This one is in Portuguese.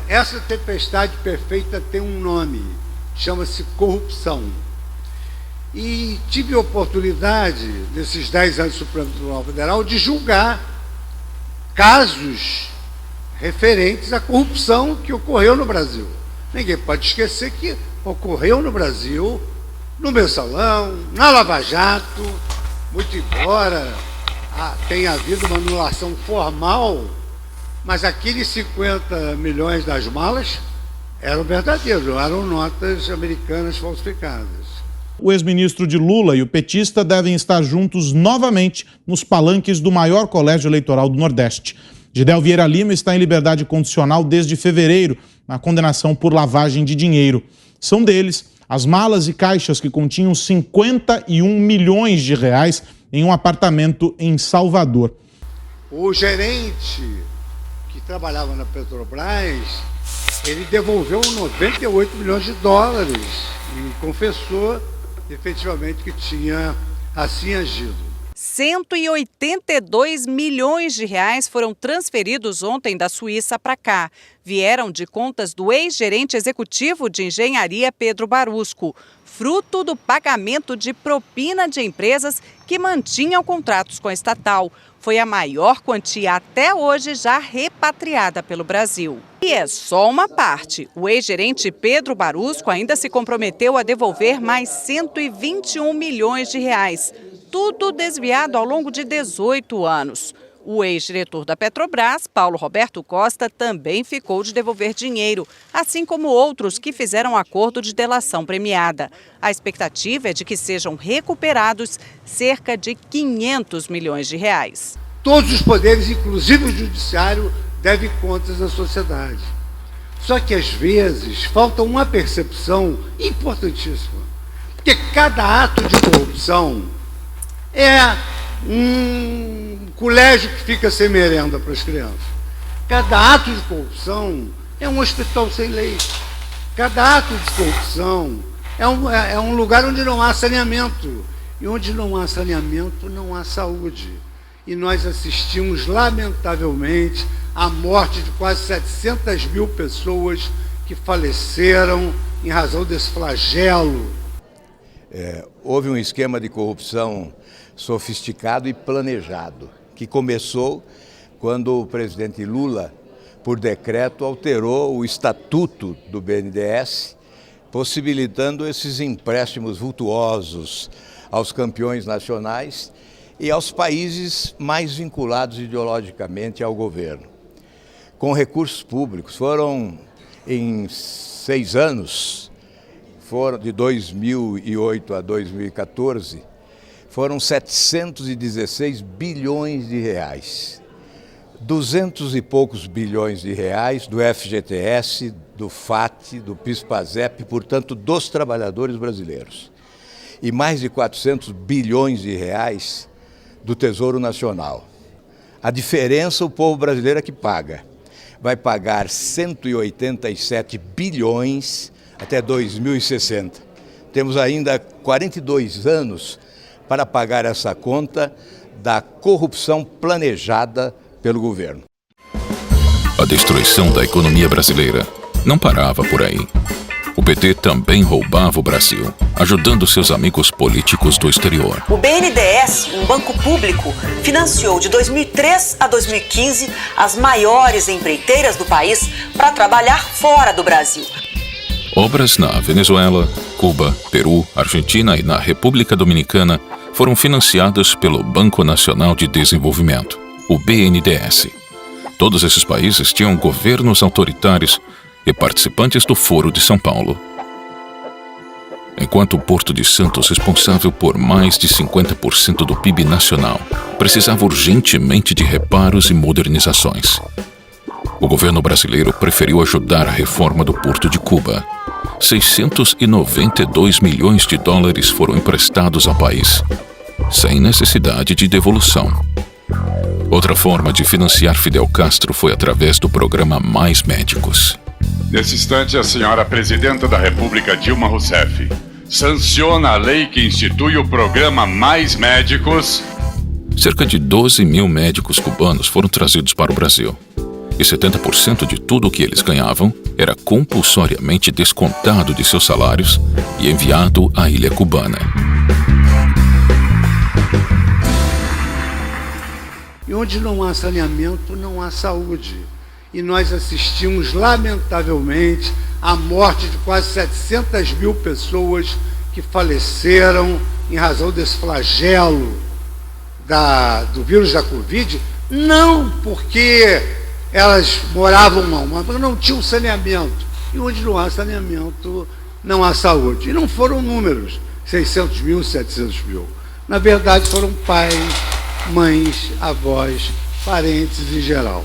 essa tempestade perfeita tem um nome, chama-se corrupção. E tive a oportunidade, nesses 10 anos do Supremo Tribunal Federal, de julgar casos referentes à corrupção que ocorreu no Brasil. Ninguém pode esquecer que ocorreu no Brasil, no Mensalão, na Lava Jato, muito embora tenha havido uma anulação formal, mas aqueles 50 milhões das malas eram verdadeiros, não eram notas americanas falsificadas. O ex-ministro de Lula e o petista devem estar juntos novamente nos palanques do maior colégio eleitoral do Nordeste. Gidel Vieira Lima está em liberdade condicional desde fevereiro, na condenação por lavagem de dinheiro. São deles as malas e caixas que continham 51 milhões de reais em um apartamento em Salvador. O gerente que trabalhava na Petrobras, ele devolveu 98 milhões de dólares e confessou efetivamente que tinha assim agido. 182 milhões de reais foram transferidos ontem da Suíça para cá. Vieram de contas do ex-gerente executivo de engenharia Pedro Barusco, fruto do pagamento de propina de empresas que mantinham contratos com a estatal. Foi a maior quantia até hoje já repatriada pelo Brasil. E é só uma parte. O ex-gerente Pedro Barusco ainda se comprometeu a devolver mais 121 milhões de reais. Tudo desviado ao longo de 18 anos. O ex-diretor da Petrobras, Paulo Roberto Costa, também ficou de devolver dinheiro, assim como outros que fizeram acordo de delação premiada. A expectativa é de que sejam recuperados cerca de 500 milhões de reais. Todos os poderes, inclusive o judiciário, devem contas à sociedade. Só que, às vezes, falta uma percepção importantíssima. Porque cada ato de corrupção é um colégio que fica sem merenda para as crianças. Cada ato de corrupção é um hospital sem leite. Cada ato de corrupção é um lugar onde não há saneamento. E onde não há saneamento, não há saúde. E nós assistimos, lamentavelmente, à morte de quase 700 mil pessoas que faleceram em razão desse flagelo. Houve um esquema de corrupção sofisticado e planejado, que começou quando o presidente Lula, por decreto, alterou o estatuto do BNDES, possibilitando esses empréstimos vultuosos aos campeões nacionais e aos países mais vinculados ideologicamente ao governo. Com recursos públicos, foram em 6 anos, de 2008 a 2014, foram 716 bilhões de reais. 200 e poucos bilhões de reais do FGTS, do FAT, do PIS/PASEP, portanto, dos trabalhadores brasileiros. E mais de 400 bilhões de reais do Tesouro Nacional. A diferença o povo brasileiro é que paga. Vai pagar 187 bilhões até 2060. Temos ainda 42 anos para pagar essa conta da corrupção planejada pelo governo. A destruição da economia brasileira não parava por aí. O PT também roubava o Brasil, ajudando seus amigos políticos do exterior. O BNDES, um banco público, financiou de 2003 a 2015 as maiores empreiteiras do país para trabalhar fora do Brasil. Obras na Venezuela, Cuba, Peru, Argentina e na República Dominicana foram financiadas pelo Banco Nacional de Desenvolvimento, o BNDES. Todos esses países tinham governos autoritários e participantes do Foro de São Paulo. Enquanto o Porto de Santos, responsável por mais de 50% do PIB nacional, precisava urgentemente de reparos e modernizações. O governo brasileiro preferiu ajudar a reforma do Porto de Cuba. 692 milhões de dólares foram emprestados ao país, sem necessidade de devolução. Outra forma de financiar Fidel Castro foi através do programa Mais Médicos. Nesse instante, a senhora Presidenta da República, Dilma Rousseff, sanciona a lei que institui o programa Mais Médicos. Cerca de 12 mil médicos cubanos foram trazidos para o Brasil. e 70% de tudo o que eles ganhavam era compulsoriamente descontado de seus salários e enviado à ilha cubana. E onde não há saneamento, não há saúde. E nós assistimos, lamentavelmente, à morte de quase 700 mil pessoas que faleceram em razão desse flagelo do vírus da Covid, não porque elas moravam mal, mas porque não tinham saneamento. E onde não há saneamento, não há saúde. E não foram números, 600 mil, 700 mil. Na verdade, foram pais, mães, avós, parentes em geral.